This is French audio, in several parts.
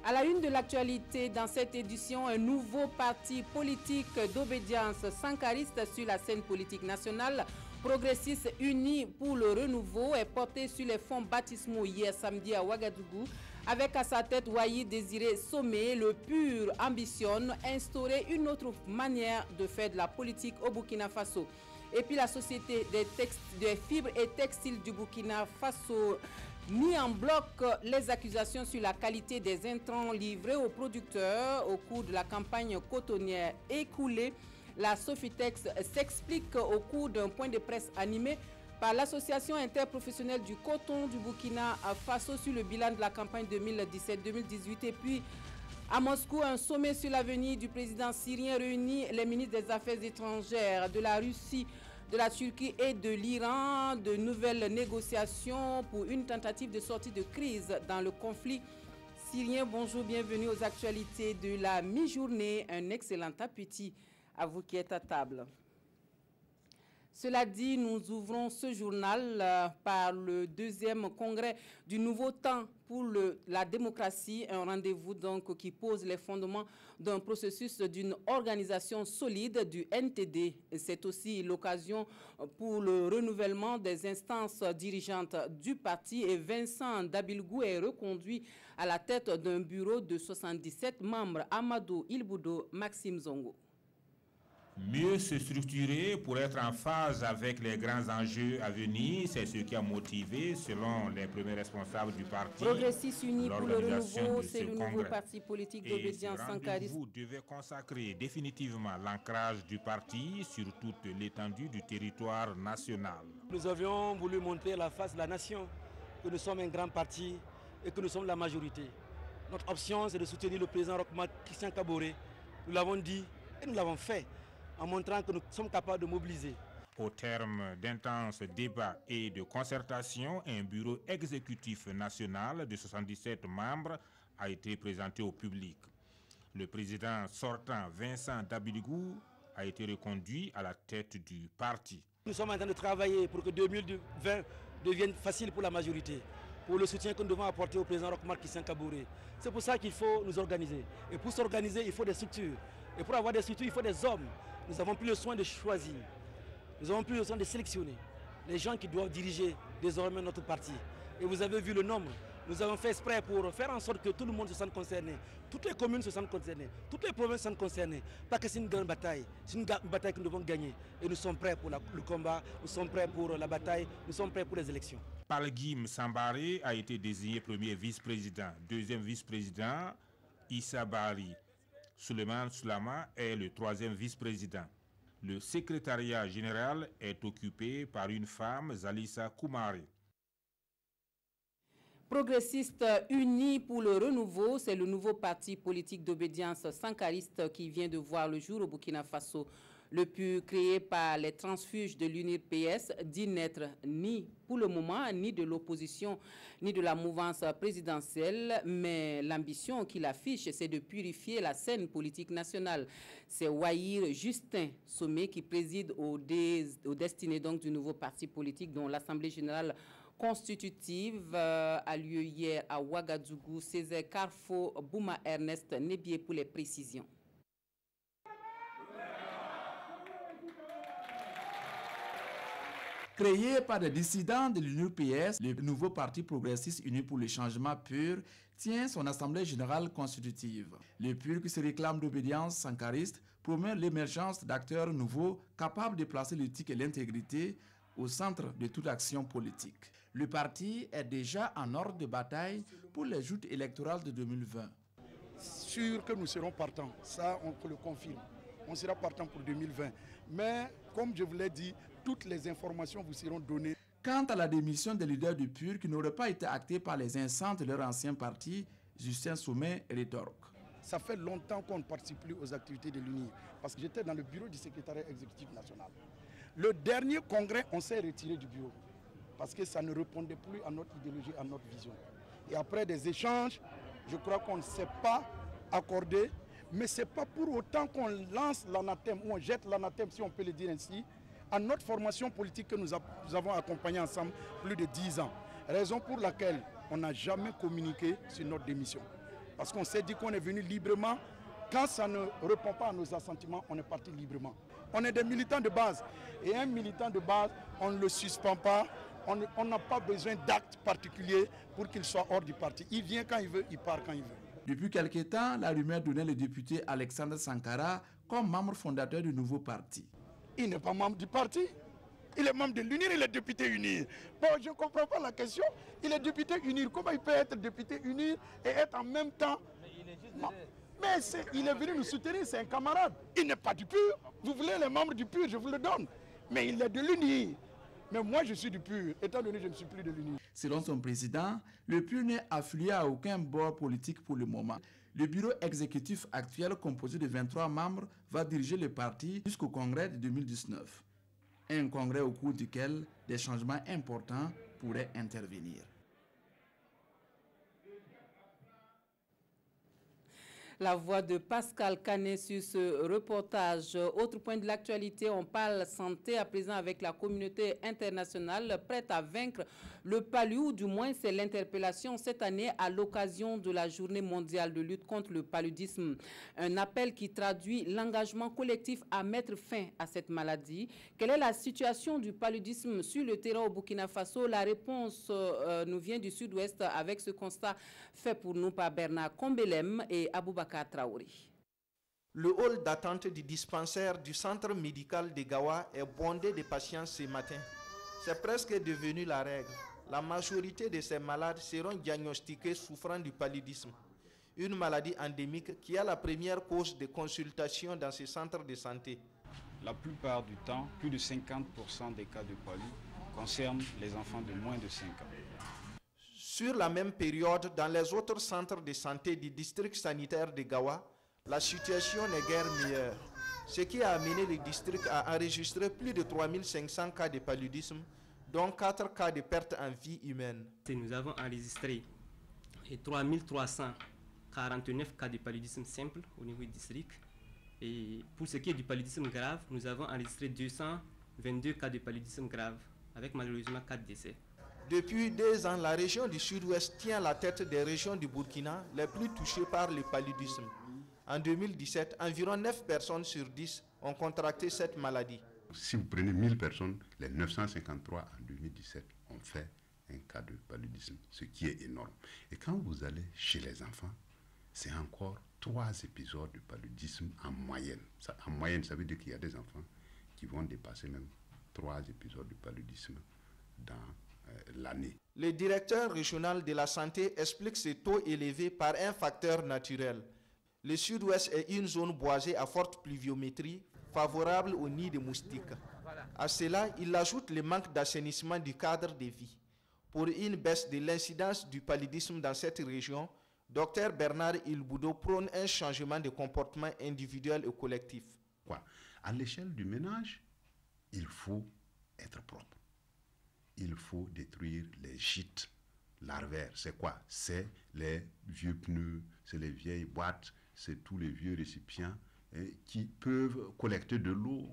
À la une de l'actualité, dans cette édition, un nouveau parti politique d'obédience sankariste sur la scène politique nationale, Progressistes Unis pour le Renouveau, est porté sur les fonds baptismaux hier samedi à Ouagadougou. Avec à sa tête Wayi Désiré Somé, le PUR ambitionne instaurer une autre manière de faire de la politique au Burkina Faso. Et puis la Société des fibres et textiles du Burkina Faso mis en bloc les accusations sur la qualité des intrants livrés aux producteurs au cours de la campagne cotonnière écoulée. La Sofitex s'explique au cours d'un point de presse animé par l'Association interprofessionnelle du coton du Burkina Faso sur le bilan de la campagne 2017-2018. Et puis à Moscou, un sommet sur l'avenir du président syrien réunit les ministres des Affaires étrangères de la Russie, de la Turquie et de l'Iran. De nouvelles négociations pour une tentative de sortie de crise dans le conflit syrien. Bonjour, bienvenue aux actualités de la mi-journée. Un excellent appétit à vous qui êtes à table. Cela dit, nous ouvrons ce journal par le deuxième congrès du Nouveau Temps pour la démocratie, un rendez-vous donc qui pose les fondements d'un processus d'une organisation solide du NTD. C'est aussi l'occasion pour le renouvellement des instances dirigeantes du parti et Vincent Dabilgou est reconduit à la tête d'un bureau de 77 membres. Amadou Ilboudo, Maxime Zongo. Mieux se structurer pour être en phase avec les grands enjeux à venir, c'est ce qui a motivé, selon les premiers responsables du parti, Progressistes Unis pour le Renouveau, c'est le nouveau parti politique d'obédience sankariste. Vous devez consacrer définitivement l'ancrage du parti sur toute l'étendue du territoire national. Nous avions voulu montrer la face de la nation, que nous sommes un grand parti et que nous sommes la majorité. Notre option, c'est de soutenir le président Roch-Marc Christian Kaboré. Nous l'avons dit et nous l'avons fait, en montrant que nous sommes capables de mobiliser. Au terme d'intenses débats et de concertation, un bureau exécutif national de 77 membres a été présenté au public. Le président sortant, Vincent Dabilgou, a été reconduit à la tête du parti. Nous sommes en train de travailler pour que 2020 devienne facile pour la majorité, pour le soutien que nous devons apporter au président Roch-Marc Christian Kaboré. C'est pour ça qu'il faut nous organiser. Et pour s'organiser, il faut des structures. Et pour avoir des structures, il faut des hommes. Nous n'avons plus le soin de choisir. Nous n'avons plus le soin de sélectionner les gens qui doivent diriger désormais notre parti. Et vous avez vu le nombre. Nous avons fait exprès pour faire en sorte que tout le monde se sente concerné. Toutes les communes se sentent concernées. Toutes les provinces se sentent concernées. Pas que c'est une grande bataille. C'est une bataille que nous devons gagner. Et nous sommes prêts pour le combat. Nous sommes prêts pour la bataille. Nous sommes prêts pour les élections. Palguim Sambaré a été désigné premier vice-président. Deuxième vice-président, Issa Bari. Souleymane Soulama est le troisième vice-président. Le secrétariat général est occupé par une femme, Zalissa Koumari. Progressistes Unis pour le Renouveau, c'est le nouveau parti politique d'obédience sankariste qui vient de voir le jour au Burkina Faso. Le PUR créé par les transfuges de l'UNIR-PS dit n'être ni pour le moment ni de l'opposition ni de la mouvance présidentielle, mais l'ambition qu'il affiche, c'est de purifier la scène politique nationale. C'est Wayi Justin Somé qui préside aux destinées donc du nouveau parti politique dont l'Assemblée générale constitutive a lieu hier à Ouagadougou. Césaire Carfo Bouma Ernest Nébié pour les précisions. Créé par des dissidents de l'UNIR-PS, le nouveau parti progressiste uni pour le changement PUR tient son assemblée générale constitutive. Le PUR, qui se réclame d'obédience sankariste, promeut l'émergence d'acteurs nouveaux capables de placer l'éthique et l'intégrité au centre de toute action politique. Le parti est déjà en ordre de bataille pour les joutes électorales de 2020. Sûr que nous serons partants, ça on le confirme. On sera partant pour 2020. Mais comme je vous l'ai dit, toutes les informations vous seront données. Quant à la démission des leaders du PUR qui n'aurait pas été actée par les instances de leur ancien parti, Justin Somé rétorque. Ça fait longtemps qu'on ne participe plus aux activités de l'UNIR, parce que j'étais dans le bureau du secrétariat exécutif national. Le dernier congrès, on s'est retiré du bureau, parce que ça ne répondait plus à notre idéologie, à notre vision. Et après des échanges, je crois qu'on ne s'est pas accordé, mais ce n'est pas pour autant qu'on lance l'anathème, ou on jette l'anathème, si on peut le dire ainsi, à notre formation politique que nous avons accompagnée ensemble plus de 10 ans. Raison pour laquelle on n'a jamais communiqué sur notre démission. Parce qu'on s'est dit qu'on est venu librement. Quand ça ne répond pas à nos assentiments, on est parti librement. On est des militants de base. Et un militant de base, on ne le suspend pas. On n'a pas besoin d'actes particuliers pour qu'il soit hors du parti. Il vient quand il veut, il part quand il veut. Depuis quelque temps, la rumeur donnait le député Alexandre Sankara comme membre fondateur du nouveau parti. Il n'est pas membre du parti. Il est membre de l'UNIR, il est député UNIR. Bon, je ne comprends pas la question. Il est député UNIR. Comment il peut être député UNIR et être en même temps... Mais il est venu nous soutenir, c'est un camarade. Il n'est pas du PUR. Vous voulez les membres du PUR, je vous le donne. Mais il est de l'UNIR. Mais moi, je suis du PUR, étant donné que je ne suis plus de l'UNIR. Selon son président, le PUR n'est affilié à aucun bord politique pour le moment. Le bureau exécutif actuel, composé de 23 membres, va diriger le parti jusqu'au congrès de 2019. Un congrès au cours duquel des changements importants pourraient intervenir. La voix de Pascal Canet sur ce reportage. Autre point de l'actualité, on parle santé à présent avec la communauté internationale prête à vaincre le palu, ou du moins c'est l'interpellation cette année à l'occasion de la journée mondiale de lutte contre le paludisme. Un appel qui traduit l'engagement collectif à mettre fin à cette maladie. Quelle est la situation du paludisme sur le terrain au Burkina Faso? La réponse nous vient du sud-ouest avec ce constat fait pour nous par Bernard Kombelem et Aboubacar Traoré. Le hall d'attente du dispensaire du centre médical de Gawa est bondé de patients ce matin. C'est presque devenu la règle. La majorité de ces malades seront diagnostiqués souffrant du paludisme, une maladie endémique qui est la première cause de consultation dans ces centres de santé. La plupart du temps, plus de 50% des cas de palu concernent les enfants de moins de 5 ans. Sur la même période, dans les autres centres de santé du district sanitaire de Gawa, la situation n'est guère meilleure, ce qui a amené le district à enregistrer plus de 3500 cas de paludisme, dont 4 cas de perte en vie humaine. Nous avons enregistré 3349 cas de paludisme simple au niveau du district. Et pour ce qui est du paludisme grave, nous avons enregistré 222 cas de paludisme grave, avec malheureusement 4 décès. Depuis 2 ans, la région du sud-ouest tient la tête des régions du Burkina les plus touchées par le paludisme. En 2017, environ 9 personnes sur 10 ont contracté cette maladie. Si vous prenez 1000 personnes, les 953 en 2017 ont fait un cas de paludisme, ce qui est énorme. Et quand vous allez chez les enfants, c'est encore 3 épisodes de paludisme en moyenne. Ça, en moyenne, ça veut dire qu'il y a des enfants qui vont dépasser même 3 épisodes de paludisme dans l'année. Le directeur régional de la santé explique ces taux élevés par un facteur naturel. Le sud-ouest est une zone boisée à forte pluviométrie, favorable au nid de moustiques. À cela, il ajoute le manque d'assainissement du cadre de vie. Pour une baisse de l'incidence du paludisme dans cette région, Dr Bernard Ilboudo prône un changement de comportement individuel et collectif. À l'échelle du ménage, il faut être propre. Il faut détruire les gîtes larvaires. C'est quoi? C'est les vieux pneus, c'est les vieilles boîtes, c'est tous les vieux récipients qui peuvent collecter de l'eau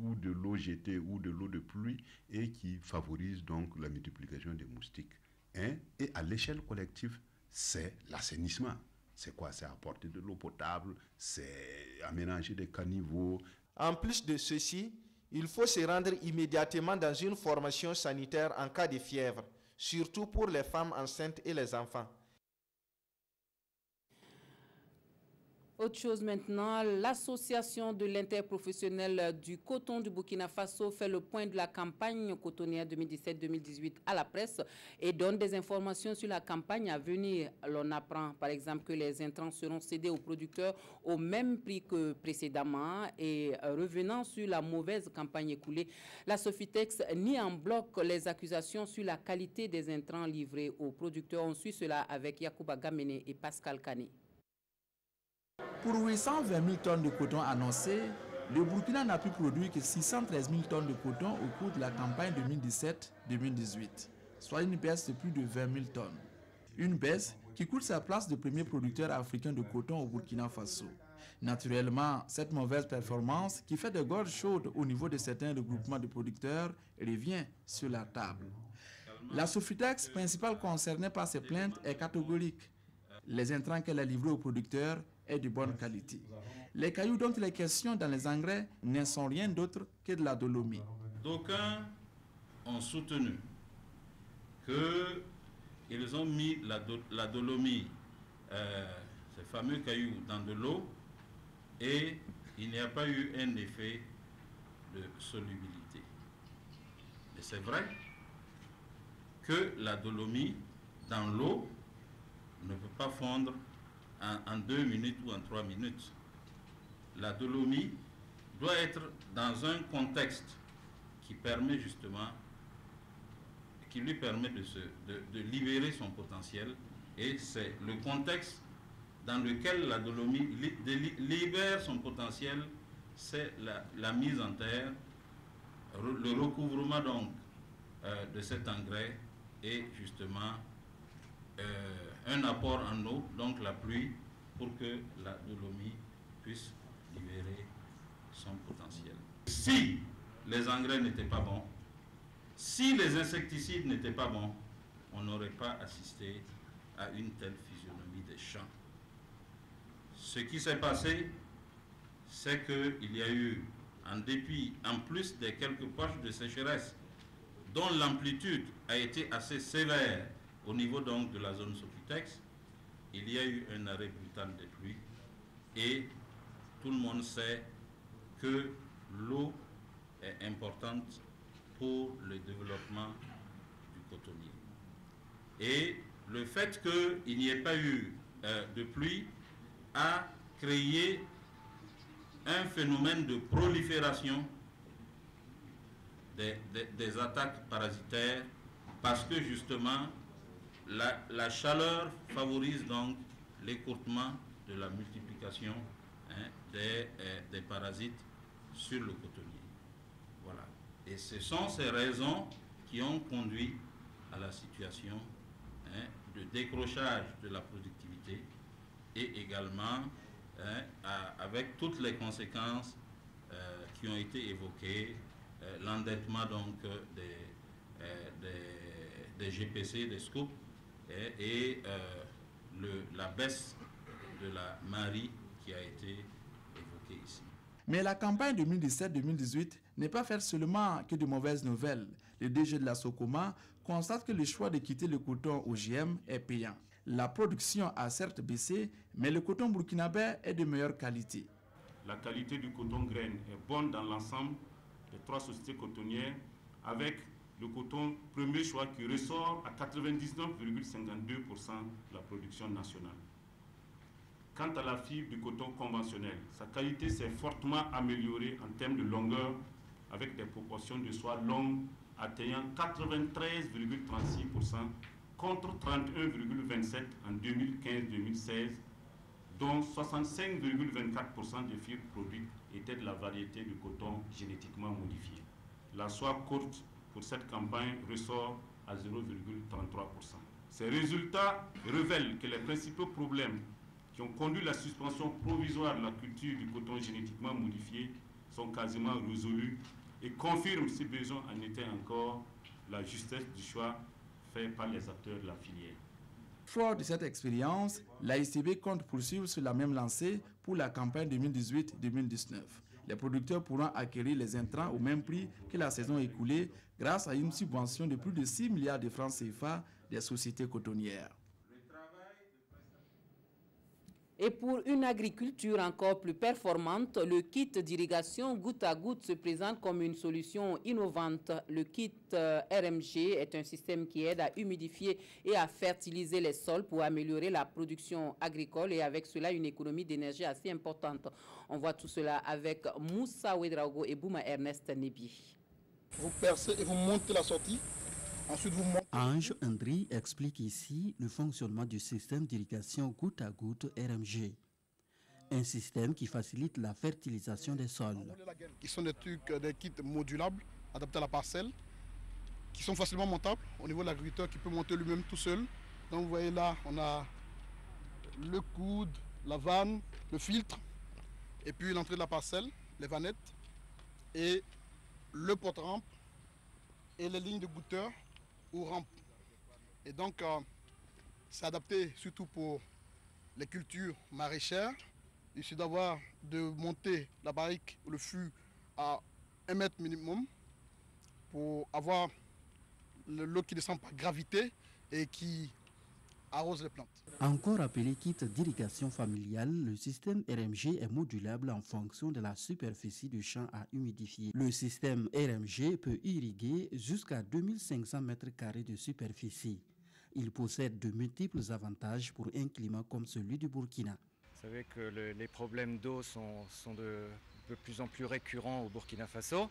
ou de l'eau jetée ou de l'eau de pluie et qui favorisent donc la multiplication des moustiques. Et à l'échelle collective, c'est l'assainissement. C'est quoi? C'est apporter de l'eau potable, c'est aménager des caniveaux. En plus de ceci, il faut se rendre immédiatement dans une formation sanitaire en cas de fièvre, surtout pour les femmes enceintes et les enfants. Autre chose maintenant, l'association de l'interprofessionnel du coton du Burkina Faso fait le point de la campagne cotonnière 2017-2018 à la presse et donne des informations sur la campagne à venir. L'on apprend par exemple que les intrants seront cédés aux producteurs au même prix que précédemment et revenant sur la mauvaise campagne écoulée, la Sofitex nie en bloc les accusations sur la qualité des intrants livrés aux producteurs. On suit cela avec Yacouba Gamene et Pascal Canet. Pour 820 000 tonnes de coton annoncées, le Burkina n'a pu produire que 613 000 tonnes de coton au cours de la campagne 2017-2018, soit une baisse de plus de 20 000 tonnes. Une baisse qui coûte sa place de premier producteur africain de coton au Burkina Faso. Naturellement, cette mauvaise performance qui fait des gorges chaudes au niveau de certains regroupements de producteurs revient sur la table. La Sofitex, principale concernée par ces plaintes, est catégorique. les intrants qu'elle a livrés aux producteurs est de bonne qualité. Les cailloux dont il est question dans les engrais ne sont rien d'autre que de la dolomie. D'aucuns ont soutenu qu'ils ont mis la dolomie, ces fameux cailloux, dans de l'eau et il n'y a pas eu un effet de solubilité. Et c'est vrai que la dolomie dans l'eau ne peut pas fondre en 2 minutes ou en 3 minutes. La dolomie doit être dans un contexte qui permet justement, qui lui permet de libérer son potentiel, et c'est le contexte dans lequel la dolomie libère son potentiel, c'est la mise en terre, le recouvrement donc de cet engrais et justement un apport en eau, donc la pluie, pour que la dolomie puisse libérer son potentiel. Si les engrais n'étaient pas bons, si les insecticides n'étaient pas bons, on n'aurait pas assisté à une telle physionomie des champs. Ce qui s'est passé, c'est qu'il y a eu, en dépit, en plus des quelques poches de sécheresse, dont l'amplitude a été assez sévère au niveau donc de la zone Sofitex, il y a eu un arrêt brutal des pluies et tout le monde sait que l'eau est importante pour le développement du cotonnier. Et le fait qu'il n'y ait pas eu de pluie a créé un phénomène de prolifération des attaques parasitaires, parce que justement la chaleur favorise donc l'écourtement de la multiplication des parasites sur le cotonnier. Voilà. Et ce sont ces raisons qui ont conduit à la situation de décrochage de la productivité et également avec toutes les conséquences qui ont été évoquées, l'endettement donc des GPC, des SCOP et la baisse de la Marie qui a été évoquée ici. Mais la campagne 2017-2018 n'est pas faite seulement que de mauvaises nouvelles. Le DG de la Socoma constate que le choix de quitter le coton OGM est payant. La production a certes baissé, mais le coton burkinabé est de meilleure qualité. La qualité du coton graine est bonne dans l'ensemble des 3 sociétés cotonnières, avec le coton premier choix qui ressort à 99,52% de la production nationale. Quant à la fibre du coton conventionnel, sa qualité s'est fortement améliorée en termes de longueur, avec des proportions de soie longues atteignant 93,36% contre 31,27% en 2015-2016, dont 65,24% des fibres produites étaient de la variété de coton génétiquement modifié. La soie courte pour cette campagne ressort à 0,33%. Ces résultats révèlent que les principaux problèmes qui ont conduit la suspension provisoire de la culture du coton génétiquement modifié sont quasiment résolus et confirment, si besoin en était encore, la justesse du choix fait par les acteurs de la filière. Fort de cette expérience, l'AICB compte poursuivre sur la même lancée pour la campagne 2018-2019. Les producteurs pourront acquérir les intrants au même prix que la saison écoulée grâce à une subvention de plus de 6 milliards de francs CFA des sociétés cotonnières. Et pour une agriculture encore plus performante, le kit d'irrigation goutte à goutte se présente comme une solution innovante. Le kit RMG est un système qui aide à humidifier et à fertiliser les sols pour améliorer la production agricole et avec cela une économie d'énergie assez importante. On voit tout cela avec Moussa Ouedraogo et Bouma Ernest Nebi. Vous percez et vous montez la sortie. Ensuite, vous montez. Ange Andri explique ici le fonctionnement du système d'irrigation goutte à goutte RMG. Un système qui facilite la fertilisation des sols. Qui sont des kits modulables, adaptés à la parcelle, qui sont facilement montables au niveau de l'agriculteur qui peut monter lui-même tout seul. Donc vous voyez là, on a le coude, la vanne, le filtre, et puis l'entrée de la parcelle, les vannettes, et le porte-rampe, et les lignes de goutteur ou rampe. Et donc, c'est adapté surtout pour les cultures maraîchères. Il suffit de monter la barrique ou le fût à 1 mètre minimum pour avoir l'eau qui descend par gravité et qui arrose les plantes. Encore appelé kit d'irrigation familiale, le système RMG est modulable en fonction de la superficie du champ à humidifier. Le système RMG peut irriguer jusqu'à 2500 m² de superficie. Il possède de multiples avantages pour un climat comme celui du Burkina. Vous savez que les problèmes d'eau sont de plus en plus récurrents au Burkina Faso.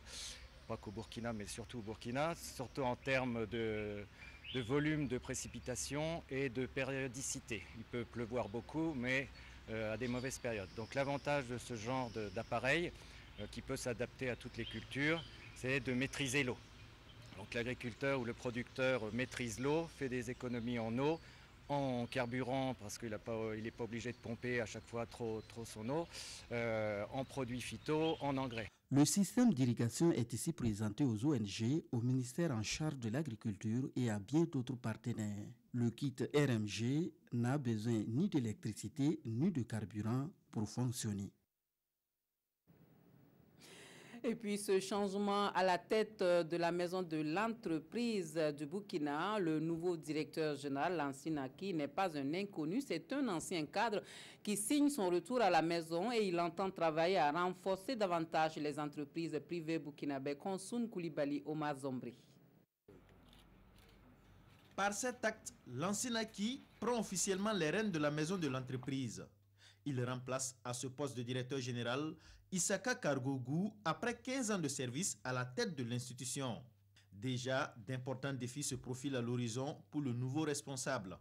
Pas qu'au Burkina, mais surtout au Burkina, surtout en termes de volume de précipitation et de périodicité. Il peut pleuvoir beaucoup, mais à des mauvaises périodes. Donc l'avantage de ce genre d'appareil, qui peut s'adapter à toutes les cultures, c'est de maîtriser l'eau. Donc l'agriculteur ou le producteur maîtrise l'eau, fait des économies en eau, en carburant parce qu'il n'est pas obligé de pomper à chaque fois trop son eau, en produits phyto, en engrais. Le système d'irrigation est ici présenté aux ONG, au ministère en charge de l'agriculture et à bien d'autres partenaires. Le kit RMG n'a besoin ni d'électricité ni de carburant pour fonctionner. Et puis ce changement à la tête de la maison de l'entreprise du Burkina, le nouveau directeur général, Lansina Aki, n'est pas un inconnu, c'est un ancien cadre qui signe son retour à la maison et il entend travailler à renforcer davantage les entreprises privées burkinabè. Konsoun Koulibaly, Omar Zombri. Par cet acte, Lansina Aki prend officiellement les rênes de la maison de l'entreprise. Il remplace à ce poste de directeur général Issaka Kargougou après 15 ans de service à la tête de l'institution. Déjà, d'importants défis se profilent à l'horizon pour le nouveau responsable.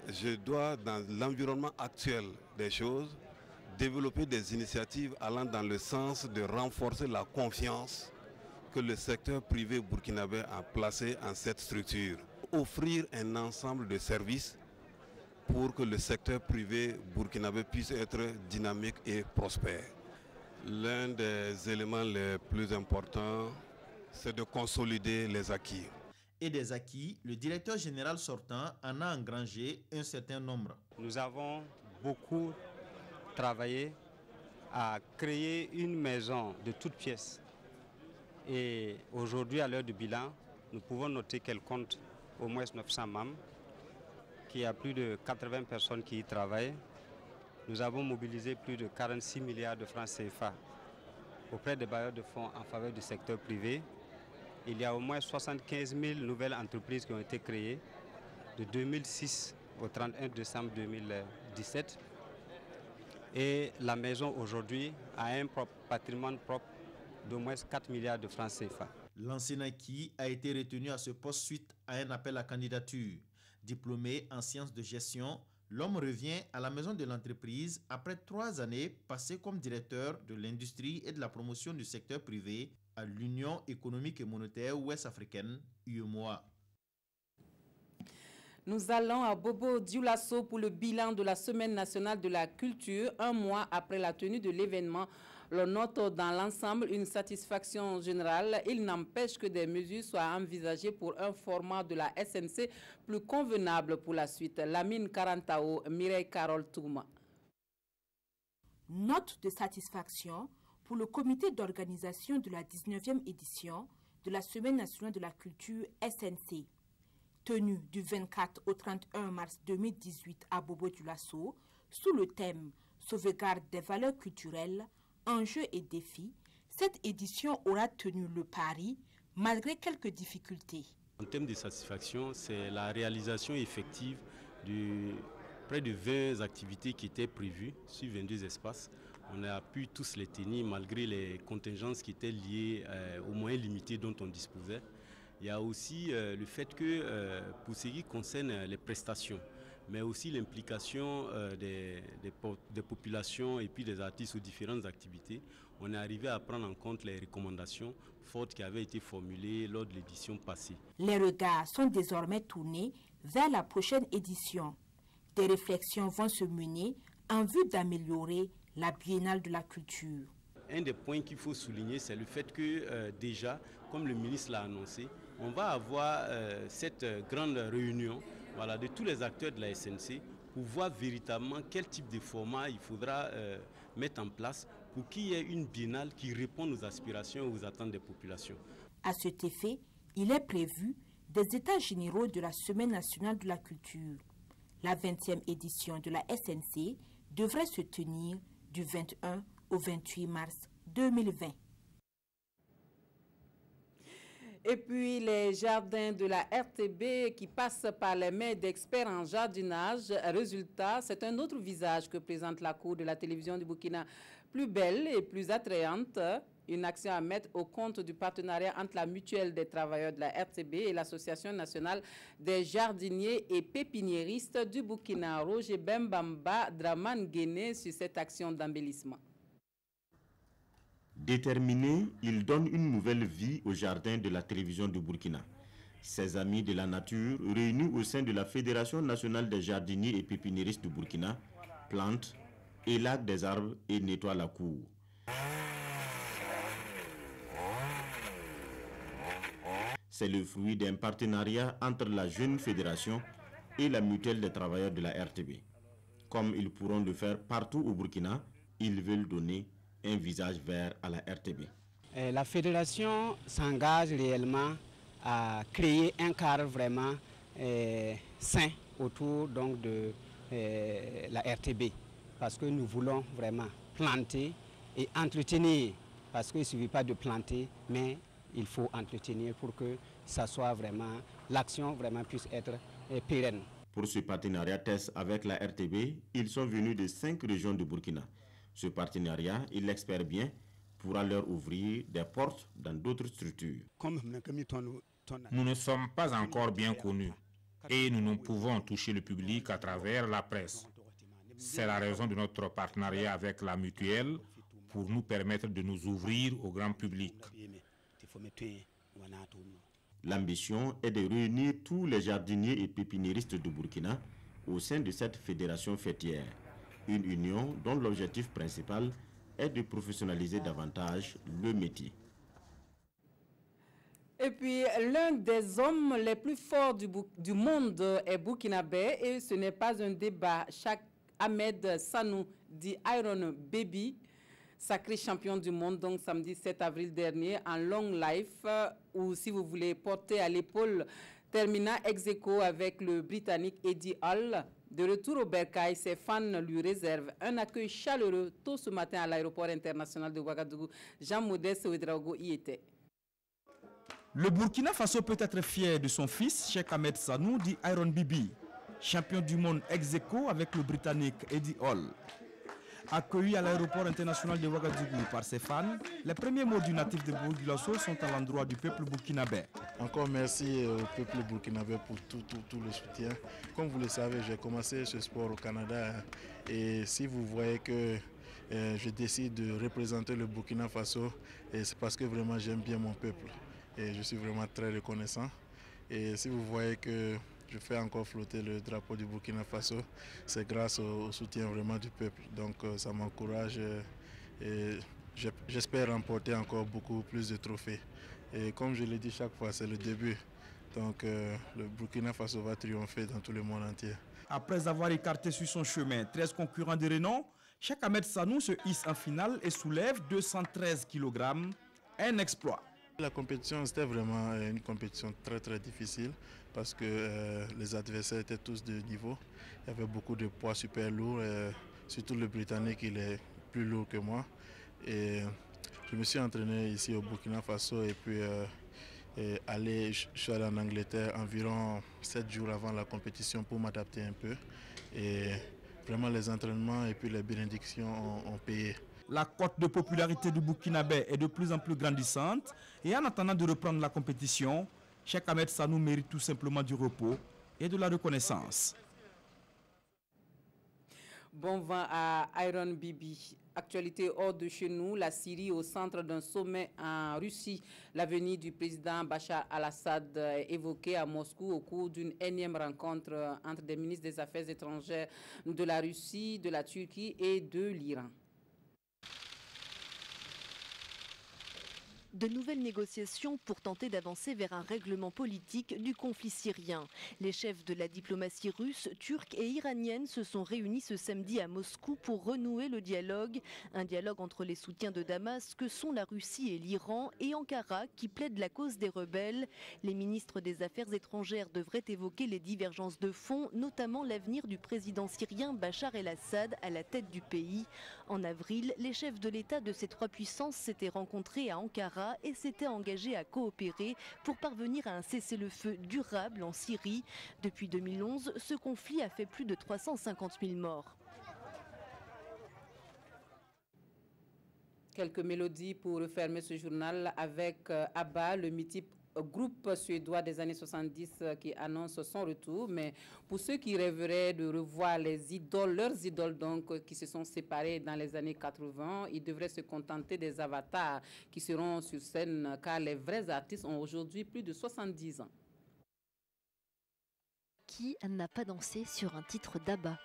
Je dois, dans l'environnement actuel des choses, développer des initiatives allant dans le sens de renforcer la confiance que le secteur privé burkinabè a placée en cette structure. Offrir un ensemble de services pour que le secteur privé burkinabè puisse être dynamique et prospère. L'un des éléments les plus importants, c'est de consolider les acquis. Et des acquis, le directeur général sortant en a engrangé un certain nombre. Nous avons beaucoup travaillé à créer une maison de toutes pièces. Et aujourd'hui, à l'heure du bilan, nous pouvons noter qu'elle compte au moins 900 membres, qu'il y a plus de 80 personnes qui y travaillent. Nous avons mobilisé plus de 46 milliards de francs CFA auprès des bailleurs de fonds en faveur du secteur privé. Il y a au moins 75 000 nouvelles entreprises qui ont été créées de 2006 au 31 décembre 2017. Et la maison aujourd'hui a un patrimoine propre d'au moins 4 milliards de francs CFA. Lansina Aki a été retenu à ce poste suite à un appel à candidature. Diplômé en sciences de gestion, l'homme revient à la maison de l'entreprise après 3 années passées comme directeur de l'industrie et de la promotion du secteur privé à l'Union économique et monétaire ouest-africaine, UEMOA. Nous allons à Bobo-Dioulasso pour le bilan de la Semaine nationale de la culture, 1 mois après la tenue de l'événement. L'on note dans l'ensemble une satisfaction générale. Il n'empêche que des mesures soient envisagées pour un format de la SNC plus convenable pour la suite. Lamine Karantao, Mireille Carole Touma. Note de satisfaction pour le comité d'organisation de la 19e édition de la Semaine nationale de la culture SNC. Tenue du 24 au 31 mars 2018 à Bobo-Dioulasso, sous le thème « Sauvegarde des valeurs culturelles », enjeux et défis, cette édition aura tenu le pari malgré quelques difficultés. En termes de satisfaction, c'est la réalisation effective de près de 20 activités qui étaient prévues sur 22 espaces. On a pu tous les tenir malgré les contingences qui étaient liées aux moyens limités dont on disposait. Il y a aussi le fait que pour ce qui concerne les prestations, mais aussi l'implication des populations et puis des artistes aux différentes activités, on est arrivé à prendre en compte les recommandations fortes qui avaient été formulées lors de l'édition passée. Les regards sont désormais tournés vers la prochaine édition. Des réflexions vont se mener en vue d'améliorer la Biennale de la culture. Un des points qu'il faut souligner, c'est le fait que déjà, comme le ministre l'a annoncé, on va avoir cette grande réunion voilà, de tous les acteurs de la SNC pour voir véritablement quel type de format il faudra mettre en place pour qu'il y ait une biennale qui réponde aux aspirations et aux attentes des populations. À cet effet, il est prévu des états généraux de la Semaine nationale de la culture. La 20e édition de la SNC devrait se tenir du 21 au 28 mars 2020. Et puis les jardins de la RTB qui passent par les mains d'experts en jardinage. Résultat, c'est un autre visage que présente la cour de la télévision du Burkina, plus belle et plus attrayante. Une action à mettre au compte du partenariat entre la mutuelle des travailleurs de la RTB et l'Association nationale des jardiniers et pépiniéristes du Burkina. Roger Bembamba Draman Guéné sur cette action d'embellissement. Déterminé, il donne une nouvelle vie au jardin de la télévision du Burkina. Ses amis de la nature, réunis au sein de la Fédération nationale des jardiniers et pépiniéristes du Burkina, plantent, élaguent des arbres et nettoient la cour. C'est le fruit d'un partenariat entre la jeune fédération et la mutuelle des travailleurs de la RTB. Comme ils pourront le faire partout au Burkina, ils veulent donner un visage vert à la RTB. La fédération s'engage réellement à créer un cadre vraiment sain autour donc, de la RTB, parce que nous voulons vraiment planter et entretenir, parce qu'il ne suffit pas de planter, mais il faut entretenir pour que ça soit vraiment, l'action vraiment puisse être pérenne. Pour ce partenariat test avec la RTB, ils sont venus de 5 régions du Burkina. Ce partenariat, ils l'espèrent bien, pourra leur ouvrir des portes dans d'autres structures. Nous ne sommes pas encore bien connus et nous ne pouvons toucher le public à travers la presse. C'est la raison de notre partenariat avec la mutuelle pour nous permettre de nous ouvrir au grand public. L'ambition est de réunir tous les jardiniers et pépiniéristes du Burkina au sein de cette fédération fêtière. Une union dont l'objectif principal est de professionnaliser davantage le métier. Et puis, l'un des hommes les plus forts du monde est burkinabé et ce n'est pas un débat. Ahmed Sanou, dit Iron Baby, sacré champion du monde, donc samedi 7 avril dernier, en long life, ou si vous voulez porter à l'épaule, termina ex aequo avec le Britannique Eddie Hall. De retour au Bercail, ses fans lui réservent un accueil chaleureux tôt ce matin à l'aéroport international de Ouagadougou. Jean-Modeste Ouedraogo y était. Le Burkina Faso peut être fier de son fils, Cheikh Ahmed Sanou, dit Iron Bibi, champion du monde ex aequo avec le Britannique Eddie Hall. Accueilli à l'aéroport international de Ouagadougou par ses fans, les premiers mots du natif de Burkina Faso sont à l'endroit du peuple burkinabé. Encore merci au peuple burkinabé pour tout le soutien. Comme vous le savez, j'ai commencé ce sport au Canada et si vous voyez que je décide de représenter le Burkina Faso, c'est parce que vraiment j'aime bien mon peuple et je suis vraiment très reconnaissant. Et si vous voyez que je fais encore flotter le drapeau du Burkina Faso, c'est grâce au soutien vraiment du peuple. Donc ça m'encourage et j'espère remporter encore beaucoup plus de trophées. Et comme je l'ai dit chaque fois, c'est le début. Donc le Burkina Faso va triompher dans tout le monde entier. Après avoir écarté sur son chemin 13 concurrents de renom, Cheikh Ahmed Sanou se hisse en finale et soulève 213 kg, un exploit. La compétition, c'était vraiment une compétition très difficile parce que les adversaires étaient tous de niveau. Il y avait beaucoup de poids super lourds, surtout le Britannique, il est plus lourd que moi. Et je me suis entraîné ici au Burkina Faso et puis je suis allé en Angleterre environ 7 jours avant la compétition pour m'adapter un peu. Et vraiment les entraînements et puis les bénédictions ont payé. La cote de popularité du Burkinabé est de plus en plus grandissante et en attendant de reprendre la compétition, Cheikh Ahmed Sanou mérite tout simplement du repos et de la reconnaissance. Bon vent à Iron Bibi. Actualité hors de chez nous, la Syrie au centre d'un sommet en Russie. L'avenir du président Bachar al-Assad est évoqué à Moscou au cours d'une énième rencontre entre des ministres des Affaires étrangères de la Russie, de la Turquie et de l'Iran. De nouvelles négociations pour tenter d'avancer vers un règlement politique du conflit syrien. Les chefs de la diplomatie russe, turque et iranienne se sont réunis ce samedi à Moscou pour renouer le dialogue. Un dialogue entre les soutiens de Damas que sont la Russie et l'Iran et Ankara qui plaide la cause des rebelles. Les ministres des Affaires étrangères devraient évoquer les divergences de fond, notamment l'avenir du président syrien Bachar el-Assad à la tête du pays. En avril, les chefs de l'État de ces trois puissances s'étaient rencontrés à Ankara et s'était engagé à coopérer pour parvenir à un cessez-le-feu durable en Syrie. Depuis 2011, ce conflit a fait plus de 350 000 morts. Quelques mélodies pour refermer ce journal avec ABBA, le mythique groupe suédois des années 70 qui annonce son retour. Mais pour ceux qui rêveraient de revoir les idoles, leurs idoles donc, qui se sont séparés dans les années 80, ils devraient se contenter des avatars qui seront sur scène car les vrais artistes ont aujourd'hui plus de 70 ans. Qui n'a pas dansé sur un titre d'ABBA?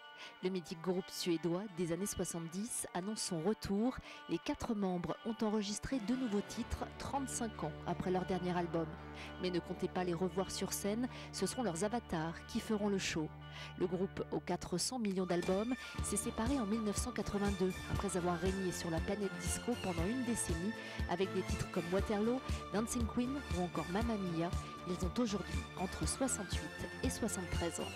Le mythique groupe suédois des années 70 annonce son retour. Les 4 membres ont enregistré 2 nouveaux titres 35 ans après leur dernier album. Mais ne comptez pas les revoir sur scène, ce seront leurs avatars qui feront le show. Le groupe aux 400 millions d'albums s'est séparé en 1982 après avoir régné sur la planète disco pendant une décennie avec des titres comme Waterloo, Dancing Queen ou encore Mamma Mia. Ils ont aujourd'hui entre 68 et 73 ans.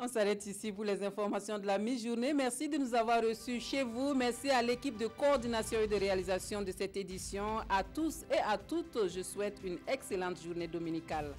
On s'arrête ici pour les informations de la mi-journée. Merci de nous avoir reçus chez vous. Merci à l'équipe de coordination et de réalisation de cette édition. À tous et à toutes, je souhaite une excellente journée dominicale.